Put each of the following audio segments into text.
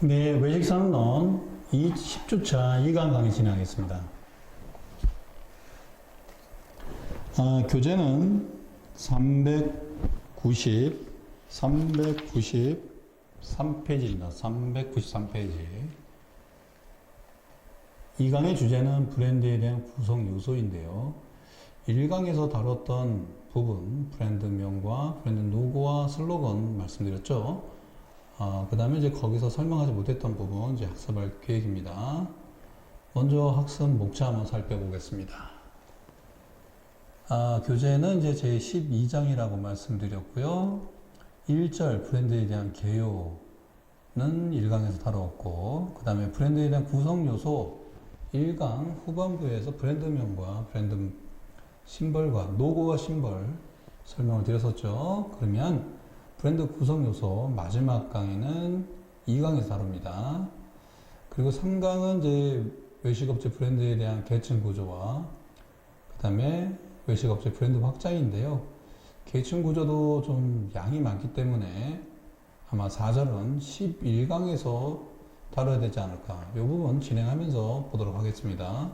네, 외식 선언론 10주차 2강 강의 진행하겠습니다. 교재는 393페이지입니다. 393페이지. 2강의 주제는 브랜드에 대한 구성 요소인데요. 1강에서 다뤘던 부분, 브랜드명과 브랜드 로고와 슬로건 말씀드렸죠. 그 다음에 이제 거기서 설명하지 못했던 부분 이제 학습할 계획입니다. 먼저 학습 목차 한번 살펴보겠습니다. 교재는 이제 제 12장이라고 말씀드렸고요. 1절 브랜드에 대한 개요는 1강에서 다루었고, 그 다음에 브랜드에 대한 구성 요소 1강 후반부에서 브랜드명과 브랜드 심벌과 로고와 심벌 설명을 드렸었죠. 그러면 브랜드 구성 요소 마지막 강의는 2강에서 다룹니다. 그리고 3강은 이제 외식업체 브랜드에 대한 계층 구조와 그 다음에 외식업체 브랜드 확장인데요. 계층 구조도 좀 양이 많기 때문에 아마 4절은 11강에서 다뤄야 되지 않을까. 이 부분 진행하면서 보도록 하겠습니다.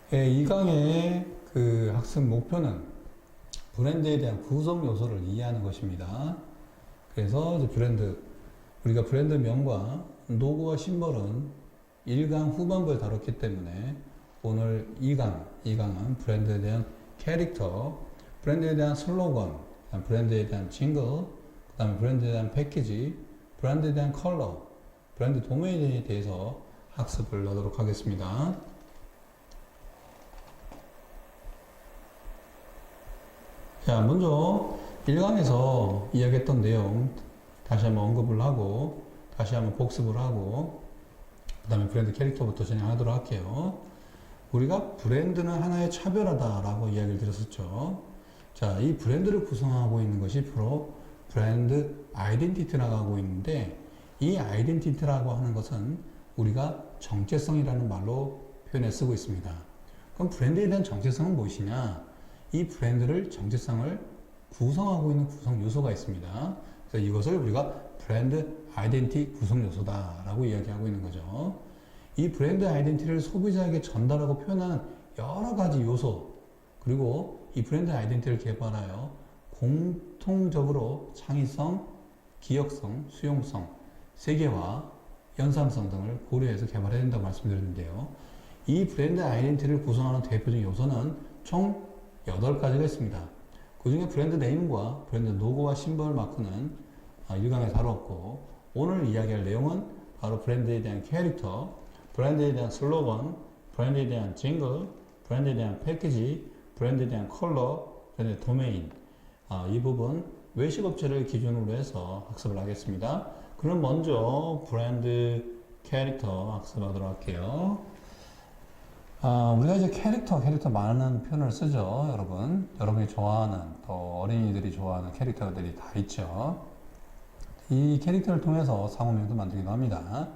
네, 2강의 그 학습 목표는 브랜드에 대한 구성 요소를 이해하는 것입니다. 그래서 이제 우리가 브랜드명과 로고와 심벌은 1강 후반부에 다뤘기 때문에 오늘 2강은 브랜드에 대한 캐릭터, 브랜드에 대한 슬로건, 브랜드에 대한 징글, 그 다음에 브랜드에 대한 패키지, 브랜드에 대한 컬러, 브랜드 도메인에 대해서 학습을 하도록 하겠습니다. 자, 먼저 1강에서 이야기했던 내용 다시 한번 언급을 하고 다시 한번 복습을 하고 그 다음에 브랜드 캐릭터부터 진행하도록 할게요. 우리가 브랜드는 하나의 차별화다라고 이야기를 드렸었죠. 자, 이 브랜드를 구성하고 있는 것이 바로 브랜드 아이덴티티라고 하고 있는데, 이 아이덴티티라고 하는 것은 우리가 정체성이라는 말로 표현해 쓰고 있습니다. 그럼 브랜드에 대한 정체성은 무엇이냐? 이 브랜드를 정체성을 구성하고 있는 구성 요소가 있습니다. 그래서 이것을 우리가 브랜드 아이덴티티 구성 요소다라고 이야기하고 있는 거죠. 이 브랜드 아이덴티티를 소비자에게 전달하고 표현하는 여러 가지 요소, 그리고 이 브랜드 아이덴티티를 개발하여 공통적으로 창의성, 기억성, 수용성, 세계화, 연상성 등을 고려해서 개발해야 된다고 말씀드렸는데요. 이 브랜드 아이덴티티를 구성하는 대표적인 요소는 총 8가지가 있습니다. 그 중에 브랜드 네임과 브랜드 로고와 심벌 마크는 1강에 다뤘고, 오늘 이야기할 내용은 바로 브랜드에 대한 캐릭터, 브랜드에 대한 슬로건, 브랜드에 대한 징글, 브랜드에 대한 패키지, 브랜드에 대한 컬러, 브랜드 도메인, 이 부분 외식업체를 기준으로 해서 학습을 하겠습니다. 그럼 먼저 브랜드 캐릭터 학습하도록 할게요. 우리가 이제 캐릭터 많은 표현을 쓰죠, 여러분. 여러분이 좋아하는, 또 어린이들이 좋아하는 캐릭터들이 다 있죠. 이 캐릭터를 통해서 상호명도 만들기도 합니다.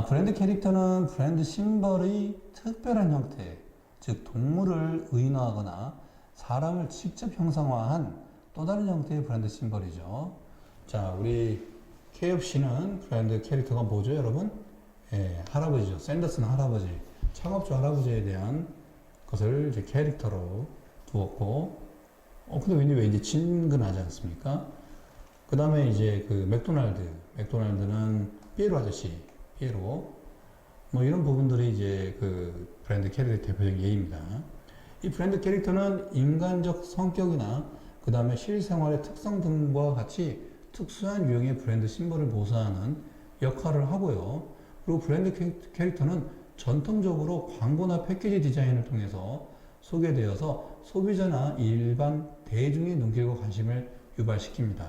브랜드 캐릭터는 브랜드 심벌의 특별한 형태, 즉 동물을 의인화하거나 사람을 직접 형상화한 또 다른 형태의 브랜드 심벌이죠. 자, 우리 KFC는 브랜드 캐릭터가 뭐죠, 여러분? 예, 할아버지죠. 샌더슨 할아버지. 창업주 할아버지에 대한 것을 이제 캐릭터로 두었고, 근데 왠지 친근하지 않습니까? 그 다음에 이제 그 맥도날드는 피에로 아저씨, 피에로. 뭐 이런 부분들이 이제 그 브랜드 캐릭터의 대표적인 예입니다. 이 브랜드 캐릭터는 인간적 성격이나 그 다음에 실생활의 특성 등과 같이 특수한 유형의 브랜드 심벌을 모사하는 역할을 하고요. 그리고 브랜드 캐릭터는 전통적으로 광고나 패키지 디자인을 통해서 소개되어서 소비자나 일반 대중의 눈길과 관심을 유발시킵니다.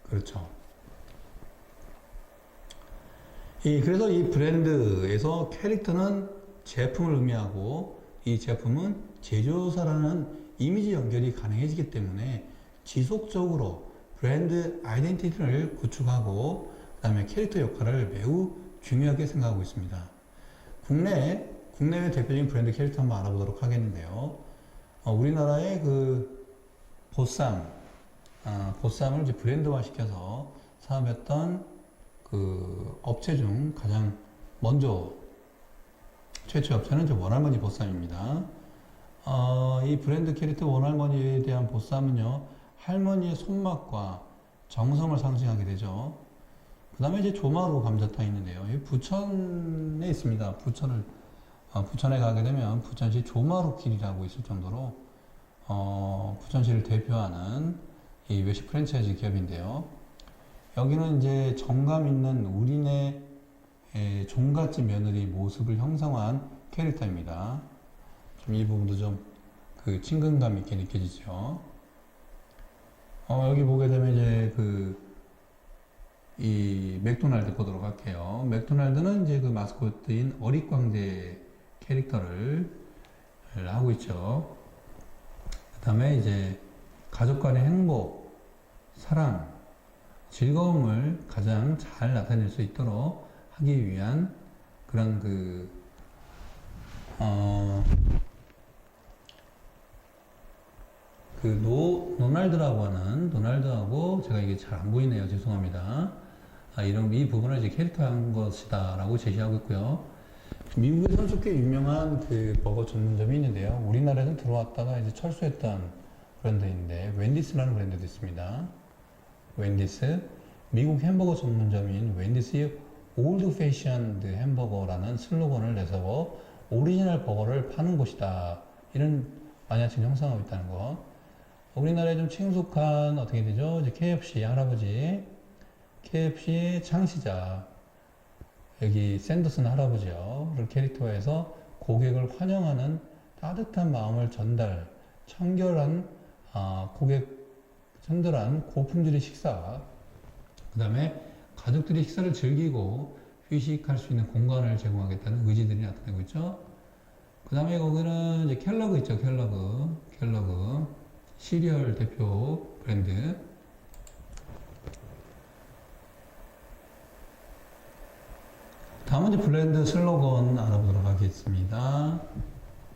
그렇죠. 그래서 이 브랜드에서 캐릭터는 제품을 의미하고, 이 제품은 제조사라는 이미지 연결이 가능해지기 때문에 지속적으로 브랜드 아이덴티티를 구축하고 그 다음에 캐릭터 역할을 매우 중요하게 생각하고 있습니다. 국내외 대표적인 브랜드 캐릭터 한번 알아보도록 하겠는데요. 우리나라의 그 보쌈을 이제 브랜드화 시켜서 사업했던 그 업체 중 가장 먼저 최초 업체는 저 원할머니 보쌈입니다. 이 브랜드 캐릭터 원할머니에 대한 보쌈은요, 할머니의 손맛과 정성을 상징하게 되죠. 그 다음에 이제 조마루 감자탕이 있는데요. 이 부천에 있습니다. 부천에 가게 되면 부천시 조마루길이라고 있을 정도로, 부천시를 대표하는 이 외식 프랜차이즈 기업인데요. 여기는 이제 정감 있는 우리네 종갓집 며느리 모습을 형성한 캐릭터입니다. 좀 이 부분도 좀 그 친근감 있게 느껴지죠. 여기 보게 되면 이제 이 맥도날드 보도록 할게요. 맥도날드는 이제 그 마스코트인 어릿광대 캐릭터를 하고 있죠. 그 다음에 이제 가족 간의 행복, 사랑, 즐거움을 가장 잘 나타낼 수 있도록 하기 위한 그런 노날드하고 제가 이게 잘 안 보이네요. 죄송합니다. 이 부분을 이제 캐릭터한 것이다 라고 제시하고 있고요. 미국에서는 꽤 유명한 그 버거 전문점이 있는데요. 우리나라에서 들어왔다가 이제 철수했던 브랜드인데, 웬디스라는 브랜드도 있습니다. 웬디스. 미국 햄버거 전문점인 웬디스의 올드 패션드 햄버거라는 슬로건을 내세워 오리지널 버거를 파는 곳이다. 이런 마니아층을 형성하고 있다는 거. 우리나라에 좀 친숙한 어떻게 되죠? 이제 KFC 할아버지, KFC의 창시자, 여기 샌더슨 할아버지요. 를 캐릭터에서 고객을 환영하는 따뜻한 마음을 청결한 고품질의 식사. 그 다음에 가족들이 식사를 즐기고 휴식할 수 있는 공간을 제공하겠다는 의지들이 나타내고 있죠. 그 다음에 거기는 이제 켈러그 있죠. 켈러그. 시리얼 대표 브랜드. 다음은 이제 브랜드 슬로건 알아보도록 하겠습니다.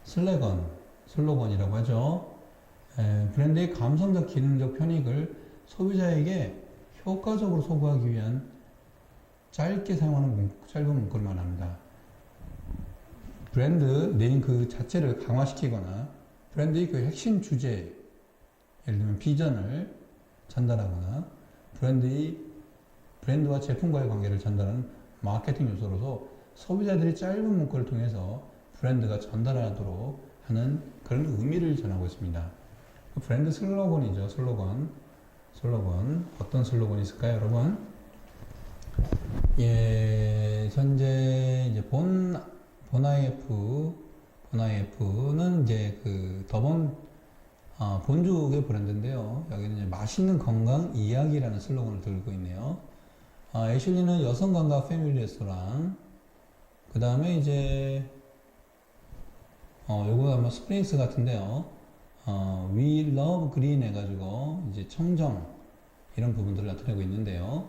슬로건이라고 하죠. 브랜드의 감성적 기능적 편익을 소비자에게 효과적으로 소구하기 위한 짧게 사용하는 짧은 문구를 말합니다. 브랜드 네임 그 자체를 강화시키거나 브랜드의 그 핵심 주제, 예를 들면 비전을 전달하거나 브랜드와 제품과의 관계를 전달하는 마케팅 요소로서 소비자들이 짧은 문구를 통해서 브랜드가 전달하도록 하는 그런 의미를 전하고 있습니다. 브랜드 슬로건이죠. 슬로건. 어떤 슬로건이 있을까요, 여러분? 예, 현재 이제 본IF는 이제 그 본죽의 브랜드인데요. 여기는 이제 맛있는 건강 이야기라는 슬로건을 들고 있네요. 애슐리는 여성 감각 패밀리 레스토랑. 그 다음에 이제, 요거 아마 스프링스 같은데요. We love green 해가지고, 이제 청정, 이런 부분들을 나타내고 있는데요.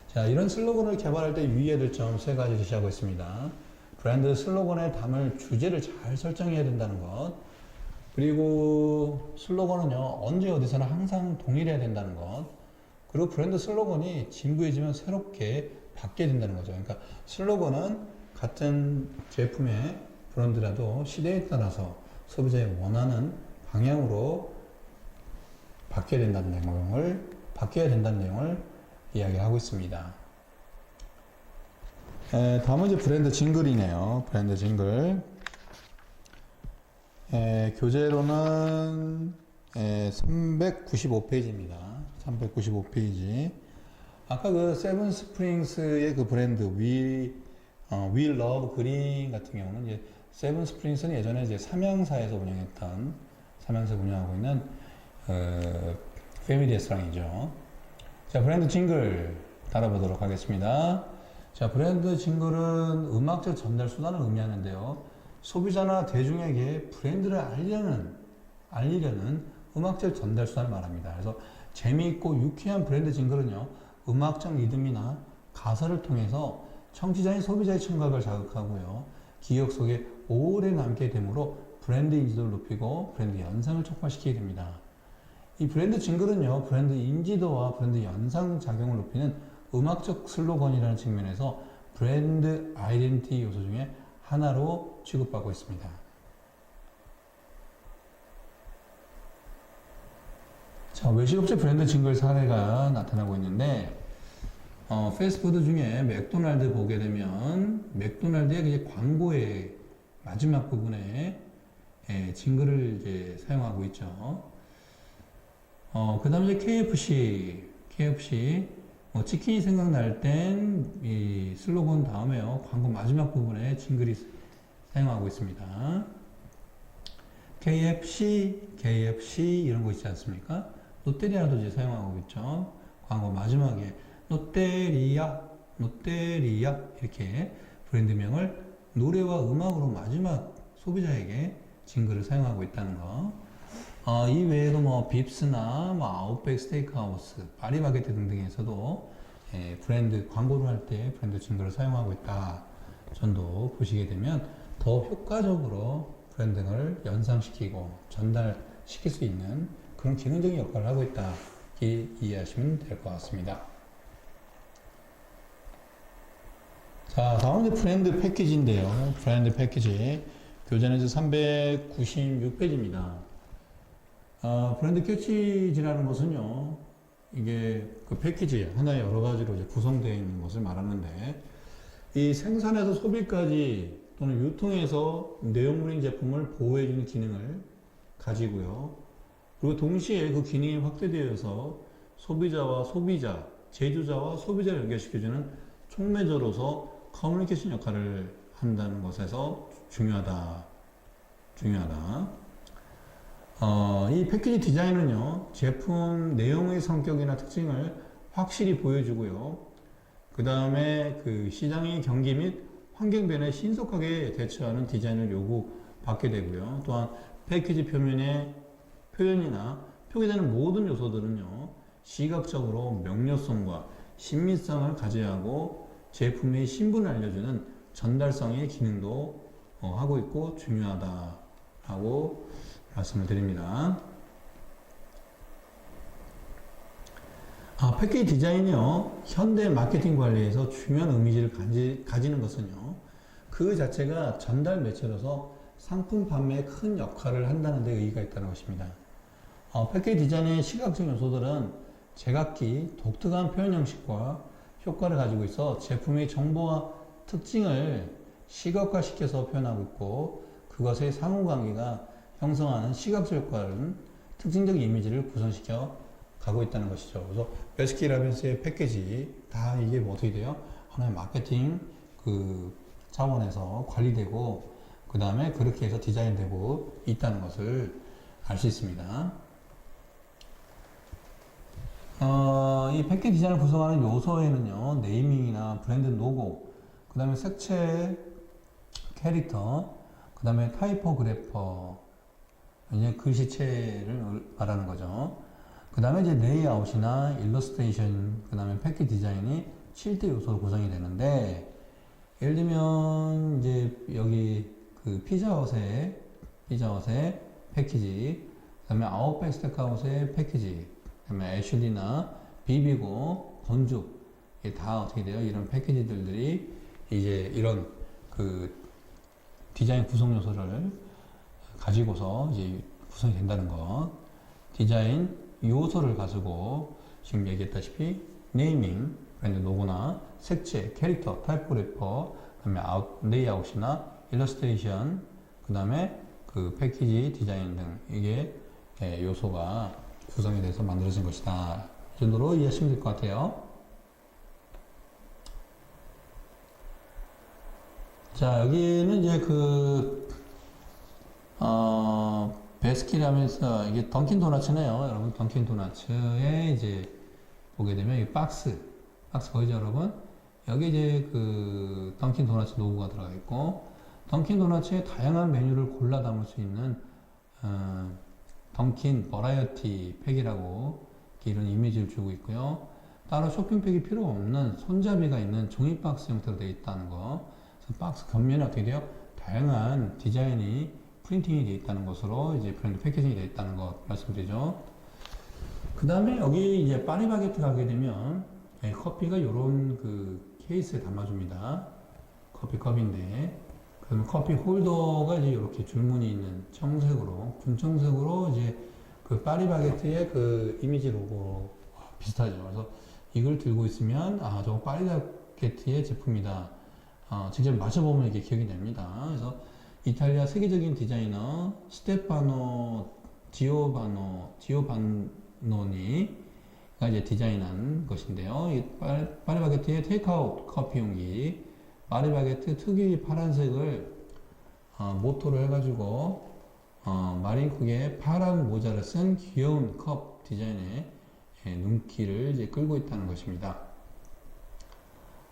자, 이런 슬로건을 개발할 때 유의해야 될 점 3가지 제시하고 있습니다. 브랜드 슬로건에 담을 주제를 잘 설정해야 된다는 것. 그리고 슬로건은요, 언제 어디서나 항상 동일해야 된다는 것. 그리고 브랜드 슬로건이 진부해지면 새롭게 바뀌어야 된다는 거죠. 그러니까 슬로건은 같은 제품의 브랜드라도 시대에 따라서 소비자의 원하는 방향으로 바뀌어야 된다는 내용을 이야기하고 있습니다. 다음은 이제 브랜드 징글이네요. 브랜드 징글. 교재로는 395페이지입니다. 395페이지. 아까 그 세븐 스프링스의 그 브랜드 We Love Green 같은 경우는 이제 세븐 스프링스는 예전에 이제 삼양사에서 운영하고 있는 패밀리 레스토랑이죠. 자, 브랜드 징글 다뤄보도록 하겠습니다. 자, 브랜드 징글은 음악적 전달 수단을 의미하는데요. 소비자나 대중에게 브랜드를 알리려는 음악적 전달 수단을 말합니다. 그래서 재미있고 유쾌한 브랜드 징글은요, 음악적 리듬이나 가사를 통해서 청취자인 소비자의 청각을 자극하고요, 기억 속에 오래 남게 되므로 브랜드 인지도를 높이고 브랜드 연상을 촉발시키게 됩니다. 이 브랜드 징글은요, 브랜드 인지도와 브랜드 연상 작용을 높이는 음악적 슬로건이라는 측면에서 브랜드 아이덴티티 요소 중에 하나로 취급받고 있습니다. 자, 외식업체 브랜드 증설 사례가 나타나고 있는데, 패스트푸드 중에 맥도날드 보게 되면 맥도날드의 이제 광고의 마지막 부분에 징글을 이제 사용하고 있죠. 그 다음에 이제 KFC 치킨이 생각날 땐 이 슬로건 다음에요. 광고 마지막 부분에 징글이 사용하고 있습니다. KFC 이런 거 있지 않습니까? 롯데리아도 이제 사용하고 있죠. 광고 마지막에 롯데리아 이렇게 브랜드명을 노래와 음악으로 마지막 소비자에게 징글을 사용하고 있다는 거. 이 외에도 뭐 빕스나 뭐 아웃백 스테이크하우스, 파리바게뜨 등등에서도 브랜드 광고를 할 때 브랜드 징글을 사용하고 있다 정도 보시게 되면 더 효과적으로 브랜딩을 연상시키고 전달시킬 수 있는 그런 기능적인 역할을 하고 있다 이렇게 이해하시면 될 것 같습니다. 자, 다음은 브랜드 패키지인데요. 브랜드 패키지 교재에서 396페이지입니다. 브랜드 캐치지라는 것은요, 이게 그 패키지 하나의 여러 가지로 이제 구성되어 있는 것을 말하는데, 이 생산에서 소비까지 또는 유통에서 내용물인 제품을 보호해주는 기능을 가지고요. 그리고 동시에 그 기능이 확대되어서 소비자와 소비자, 제조자와 소비자를 연결시켜주는 촉매저로서 커뮤니케이션 역할을 한다는 것에서 중요하다. 이 패키지 디자인은요, 제품 내용의 성격이나 특징을 확실히 보여주고요. 그 다음에 그 시장의 경기 및 환경 변화에 신속하게 대처하는 디자인을 요구받게 되고요. 또한 패키지 표면의 표현이나 표기되는 모든 요소들은요, 시각적으로 명료성과 신미성을 가져야 하고 제품의 신분을 알려주는 전달성의 기능도 하고 있고 중요하다라고 말씀을 드립니다. 패키지 디자인이요, 현대 마케팅 관리에서 중요한 이미지를 가지는 것은요, 그 자체가 전달 매체로서 상품 판매에 큰 역할을 한다는 데 의의가 있다는 것입니다. 패키지 디자인의 시각적 요소들은 제각기 독특한 표현 형식과 효과를 가지고 있어 제품의 정보와 특징을 시각화시켜서 표현하고 있고, 그것의 상호관계가 형성하는 시각적 효과는 특징적 이미지를 구성시켜 가고 있다는 것이죠. 그래서 베스킨라빈스의 패키지 다 이게 뭐 어떻게 돼요? 하나의 마케팅 그 차원에서 관리되고 그 다음에 그렇게 해서 디자인되고 있다는 것을 알 수 있습니다. 이 패키지 디자인을 구성하는 요소에는요, 네이밍이나 브랜드 로고, 그 다음에 색채, 캐릭터, 그 다음에 타이포그래퍼, 이제 글씨체를 말하는 거죠. 그 다음에 이제 레이아웃이나 일러스트레이션, 그 다음에 패키지 디자인이 7대 요소로 구성이 되는데, 예를 들면 이제 여기 그 피자헛의 패키지, 그 다음에 아웃백 스테이크하우스의 패키지, 그 다음에 애슐리나 비비고 건죽, 이게 다 어떻게 돼요? 이런 패키지들이 이제 이런 그 디자인 구성 요소를 가지고서 이제 구성이 된다는 것. 디자인 요소를 가지고 지금 얘기했다시피 네이밍, 브랜드 로고나 색채, 캐릭터, 타이포그래퍼, 그다음에 레이아웃이나 일러스트레이션, 그다음에 그 패키지 디자인 등 이게 요소가 구성이 돼서 만들어진 것이다. 이 정도로 이해하시면 될 것 같아요. 자, 여기는 이제 베스킨라빈스, 이게 던킨 도너츠네요. 여러분, 던킨 도너츠에 이제 보게 되면 이 박스 보이죠, 여러분? 여기 이제 그 던킨 도너츠 로고가 들어가 있고, 던킨 도너츠의 다양한 메뉴를 골라 담을 수 있는, 던킨 버라이어티 팩이라고 이런 이미지를 주고 있고요. 따로 쇼핑백이 필요 없는 손잡이가 있는 종이 박스 형태로 되어 있다는 거. 박스 겉면에 어떻게 돼요? 다양한 디자인이 프린팅이 되어 있다는 것으로 이제 브랜드 패키징이 되어 있다는 것 말씀드리죠. 그 다음에 여기 이제 파리바게뜨 가게 되면 네, 커피가 이런 그 케이스에 담아줍니다. 커피컵인데, 그러면 커피 홀더가 이제 이렇게 줄무늬 있는 청색으로, 군청색으로 이제 그 파리바게트의 그 이미지 로고 비슷하죠. 그래서 이걸 들고 있으면, 아, 저거 파리바게트의 제품이다. 직접 마셔보면 이게 기억이 됩니다. 그래서 이탈리아 세계적인 디자이너 스테파노 지오반노니가 이제 디자인한 것인데요. 이 파리바게트의 테이크아웃 커피 용기, 파리바게트 특유의 파란색을 모토로 해가지고 마린쿡의 파란 모자를 쓴 귀여운 컵 디자인의 눈길을 이제 끌고 있다는 것입니다.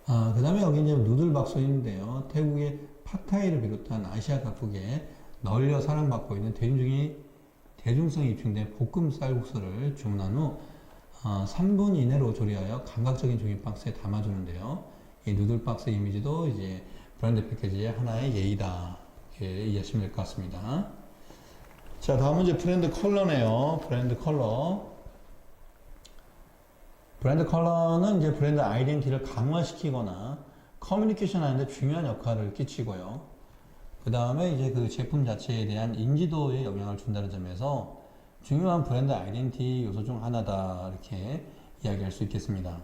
그 다음에 여기 이제 누들박스인데요. 태국의 팟타이를 비롯한 아시아 각국에 널려 사랑받고 있는 대중성이 입증된 볶음 쌀국수를 주문한 후 3분 이내로 조리하여 감각적인 종이 박스에 담아주는데요. 이 누들박스 이미지도 이제 브랜드 패키지의 하나의 예의다. 이렇게 이해하시면 될 것 같습니다. 자, 다음은 이제 브랜드 컬러네요. 브랜드 컬러. 브랜드 컬러는 이제 브랜드 아이덴티티를 강화시키거나 커뮤니케이션 하는데 중요한 역할을 끼치고요. 그 다음에 이제 그 제품 자체에 대한 인지도에 영향을 준다는 점에서 중요한 브랜드 아이덴티티 요소 중 하나다. 이렇게 이야기할 수 있겠습니다.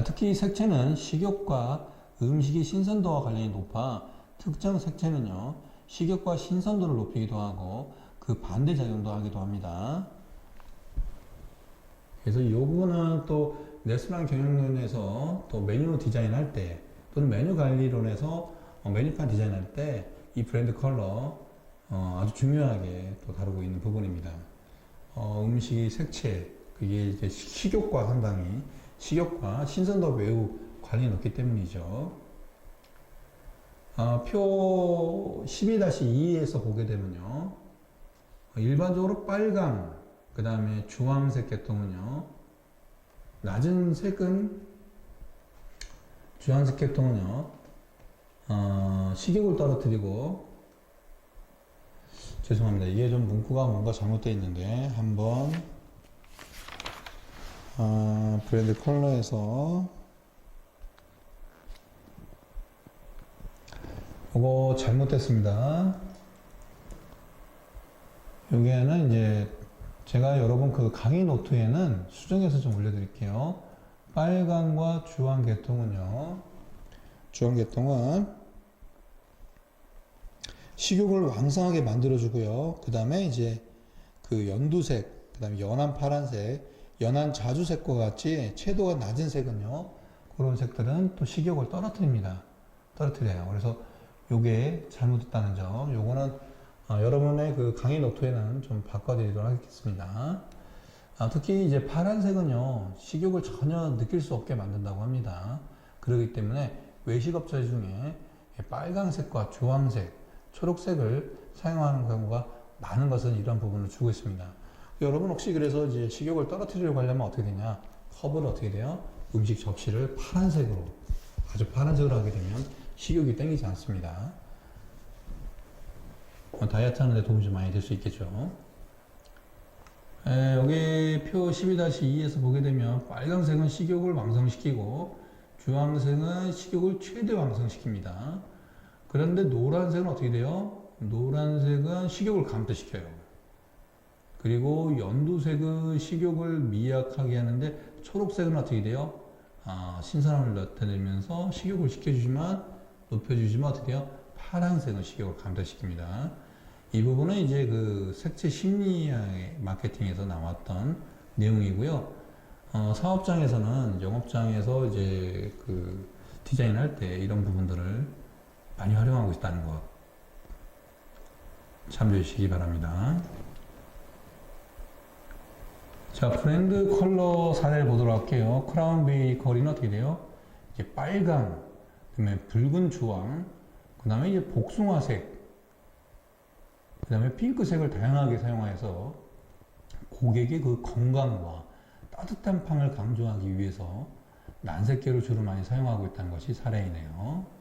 특히 색채는 식욕과 음식의 신선도와 관련이 높아 특정 색채는요, 식욕과 신선도를 높이기도 하고 그 반대작용도 하기도 합니다. 그래서 요거는 또 레스토랑 경영론에서 또 메뉴 디자인할 때 또는 메뉴 관리론에서 메뉴판 디자인할 때 이 브랜드 컬러 아주 중요하게 또 다루고 있는 부분입니다. 음식의 색채, 그게 이제 식욕과 상당히 식욕과 신선도 매우 관련이 높기 때문이죠. 표 12-2에서 보게 되면요, 일반적으로 빨강, 그 다음에 주황색 계통은요, 낮은 색은 주황색 계통은요, 식욕을 떨어뜨리고, 죄송합니다. 이게 좀 문구가 뭔가 잘못되어 있는데 한번 브랜드 컬러에서 이거 잘못됐습니다. 여기에는 이제 제가 여러분 그 강의 노트에는 수정해서 좀 올려드릴게요. 빨강과 주황 계통은요, 주황 계통은 식욕을 왕성하게 만들어주고요. 그 다음에 이제 그 연두색, 그 다음에 연한 파란색, 연한 자주색과 같이 채도가 낮은 색은요, 그런 색들은 또 식욕을 떨어뜨려요. 그래서 요게 잘못됐다는 점, 요거는 여러분의 그 강의 노트에는 좀 바꿔드리도록 하겠습니다. 특히 이제 파란색은요, 식욕을 전혀 느낄 수 없게 만든다고 합니다. 그렇기 때문에 외식업체 중에 빨강색과 주황색, 초록색을 사용하는 경우가 많은 것은 이런 부분을 주고 있습니다. 여러분 혹시 그래서 이제 식욕을 떨어뜨리려고 하려면 어떻게 되냐? 컵을 어떻게 돼요? 음식 접시를 파란색으로, 아주 파란색으로 하게 되면 식욕이 땡기지 않습니다. 다이어트 하는데 도움이 좀 많이 될 수 있겠죠. 여기 표 12-2에서 보게 되면 빨강색은 식욕을 왕성시키고 주황색은 식욕을 최대 왕성시킵니다. 그런데 노란색은 어떻게 돼요? 노란색은 식욕을 감퇴시켜요. 그리고 연두색은 식욕을 미약하게 하는데 초록색은 어떻게 돼요? 신선함을 나타내면서 식욕을 높여주지만 어떻게 돼요? 파란색은 식욕을 감퇴시킵니다. 이 부분은 이제 그 색채 심리학 마케팅에서 나왔던 내용이고요. 사업장에서는 영업장에서 이제 그 디자인할 때 이런 부분들을 많이 활용하고 있다는 것 참조해 주시기 바랍니다. 자, 브랜드 컬러 사례를 보도록 할게요. 크라운 베이커리는 어떻게 돼요? 이제 빨강, 그 다음에 붉은 주황, 그 다음에 이제 복숭아색, 그 다음에 핑크색을 다양하게 사용하여서 고객의 그 건강과 따뜻한 빵을 강조하기 위해서 난색계를 주로 많이 사용하고 있다는 것이 사례이네요.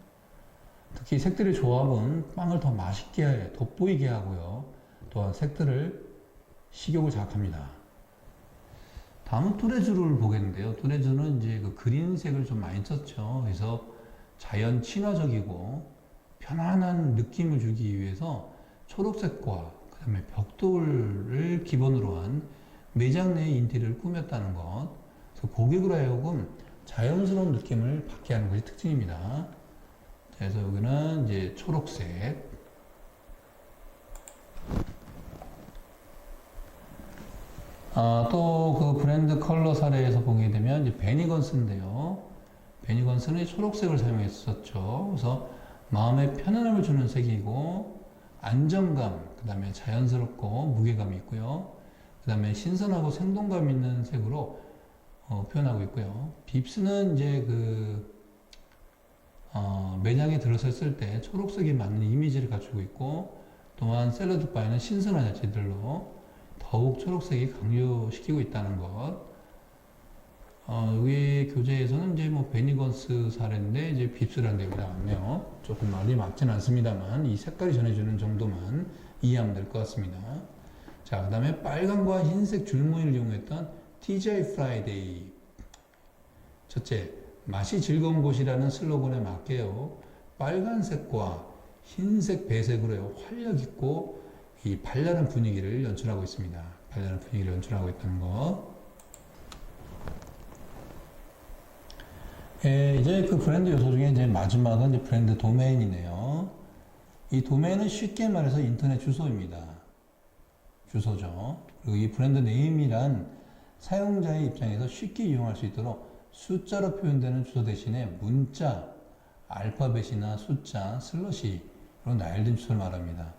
특히 색들의 조합은 빵을 더 맛있게 돋보이게 하고요. 또한 색들을 식욕을 자극합니다. 다음은 뚜레쥬를 보겠는데요. 뚜레쥬는 이제 그 그린색을 좀 많이 썼죠. 그래서 자연 친화적이고 편안한 느낌을 주기 위해서 초록색과 그다음에 벽돌을 기본으로 한 매장 내 인테리어를 꾸몄다는 것. 그래서 고객으로 하여금 자연스러운 느낌을 받게 하는 것이 특징입니다. 그래서 여기는 이제 초록색. 또 그 브랜드 컬러 사례에서 보게 되면 이제 베니건스인데요. 베니건스는 초록색을 사용했었죠. 그래서 마음에 편안함을 주는 색이고 안정감, 그 다음에 자연스럽고 무게감이 있고요. 그 다음에 신선하고 생동감 있는 색으로 표현하고 있고요. 빕스는 이제 매장에 들어섰을 때 초록색이 맞는 이미지를 갖추고 있고 또한 샐러드 바에는 신선한 야채들로 더욱 초록색이 강조시키고 있다는 것. 여기 교재에서는 이제 뭐 베니건스 사례인데 이제 빕스라는 내용이 나왔네요. 조금 말이 맞진 않습니다만 이 색깔이 전해주는 정도만 이해하면 될 것 같습니다. 자, 그 다음에 빨간과 흰색 줄무늬를 이용했던 TGI 프라이데이. 첫째, 맛이 즐거운 곳이라는 슬로건에 맞게요. 빨간색과 흰색 배색으로 활력 있고 이 발랄한 분위기를 연출하고 있습니다. 발랄한 분위기를 연출하고 있다는 것. 이제 그 브랜드 요소 중에 이제 마지막은 이제 브랜드 도메인이네요. 이 도메인은 쉽게 말해서 인터넷 주소입니다. 주소죠. 그리고 이 브랜드 네임이란 사용자의 입장에서 쉽게 이용할 수 있도록 숫자로 표현되는 주소 대신에 문자, 알파벳이나 숫자, 슬러시로 나열된 주소를 말합니다.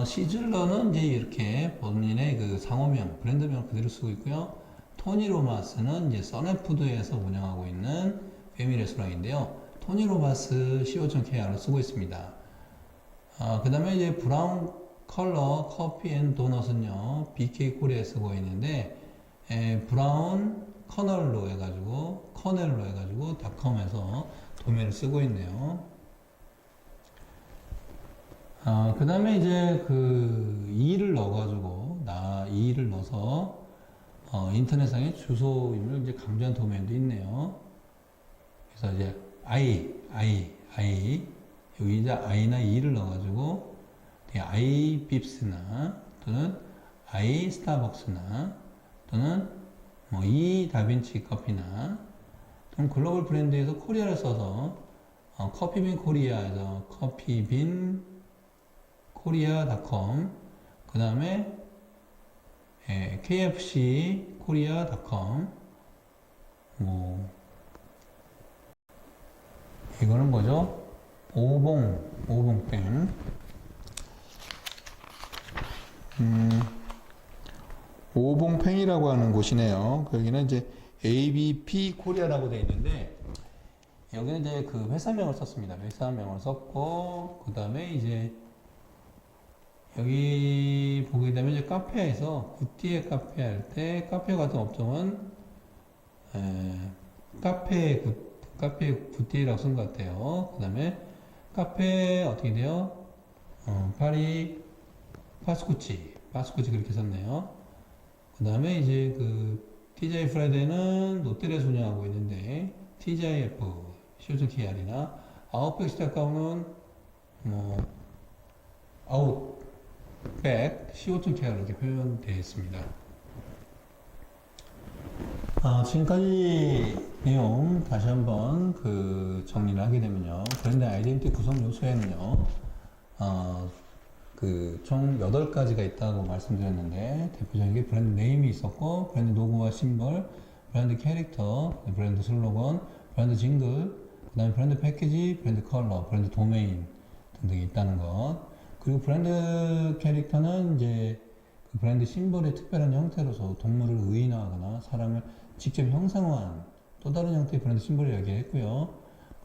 시즐러는 이제 이렇게 본인의 그 상호명, 브랜드명을 그대로 쓰고 있고요. 토니 로마스는 이제 써네푸드에서 운영하고 있는 패밀리 레스토랑인데요. 토니 로마스 co.kr을 쓰고 있습니다. 그 다음에 이제 브라운 컬러 커피 앤 도넛은요, BK 코리아에 쓰고 있는데, 브라운 커널로 해가지고, 닷컴에서 도매를 쓰고 있네요. 그 다음에 이제 그 이를 넣어가지고, 이를 넣어서, 인터넷상의 주소임을 이제 강조한 도메인도 있네요. 그래서 이제 여기 이제 i나 e를 넣어가지고 i빕스나 또는 스타벅스나 또는 뭐 다빈치 커피나 또는 글로벌 브랜드에서 코리아를 써서 커피빈 코리아에서 커피빈 코리아.com 그 다음에 KFC 코리아.com 뭐 이거는 뭐죠? 오봉땡 오봉팽이라고 하는 곳이네요. 여기는 이제 ABP 코리아라고 되어 있는데 여기는 이제 그 회사명을 썼습니다. 회사명을 썼고 그 다음에 이제 여기 보게 되면 이제 카페에서 굿디에 카페 할 때 카페 같은 업종은 카페 굿디라고 쓴 것 같아요. 그 다음에 카페 어떻게 돼요? 파리 파스쿠치 그렇게 썼네요. 그 다음에 이제 그 TGI 프라이데이는 롯데에서 운영하고 있는데 TGIF co.kr이나 아웃백스닷컴은 뭐 아웃백 co.kr 이렇게 표현되어 있습니다. 지금까지 내용 다시 한번 그 정리를 하게 되면요. 브랜드 아이덴티티 구성 요소에는요. 총 8가지가 있다고 말씀드렸는데 대표적인 게 브랜드 네임이 있었고 브랜드 로고와 심벌, 브랜드 캐릭터, 브랜드 슬로건, 브랜드 징글, 그 다음에 브랜드 패키지, 브랜드 컬러, 브랜드 도메인 등등이 있다는 것. 그리고 브랜드 캐릭터는 이제 그 브랜드 심벌의 특별한 형태로서 동물을 의인화하거나 사람을 직접 형상화한 또 다른 형태의 브랜드 심벌을 이야기했고요.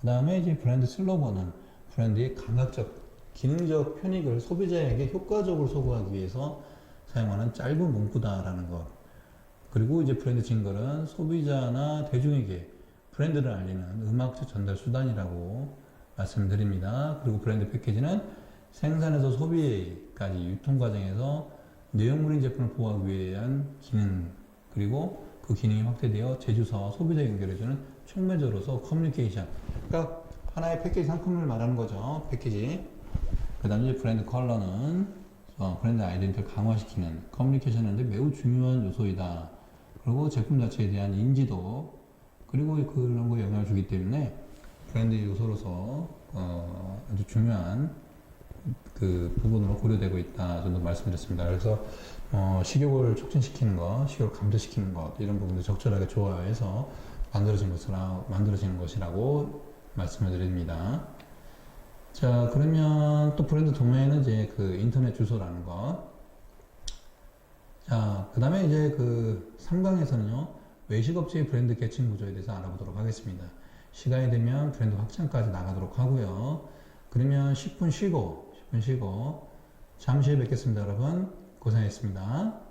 그 다음에 이제 브랜드 슬로건은 브랜드의 감각적 기능적 편익을 소비자에게 효과적으로 소구하기 위해서 사용하는 짧은 문구다라는 것. 그리고 이제 브랜드 징글은 소비자나 대중에게 브랜드를 알리는 음악적 전달 수단이라고 말씀드립니다. 그리고 브랜드 패키지는 생산에서 소비까지 유통 과정에서 내용물인 제품을 보호하기 위한 기능, 그리고 그 기능이 확대되어 제조사와 소비자 연결해주는 촉매제로서 커뮤니케이션. 그러니까 하나의 패키지 상품을 말하는 거죠. 패키지. 그 다음에 브랜드 컬러는 브랜드 아이덴티티를 강화시키는 커뮤니케이션인데 매우 중요한 요소이다. 그리고 제품 자체에 대한 인지도 그리고 그런 거에 영향을 주기 때문에 브랜드 요소로서 아주 중요한 그 부분으로 고려되고 있다 정도 말씀드렸습니다. 그래서 식욕을 촉진시키는 것, 식욕을 감소시키는 것 이런 부분들 적절하게 조화해서 만들어진 것이라고 말씀을 드립니다. 자, 그러면 또 브랜드 도메인은 이제 그 인터넷 주소라는 것. 자, 그 다음에 이제 그 3강에서는요, 외식업체의 브랜드 계층 구조에 대해서 알아보도록 하겠습니다. 시간이 되면 브랜드 확장까지 나가도록 하고요. 그러면 10분 쉬고, 잠시 후에 뵙겠습니다, 여러분. 고생했습니다.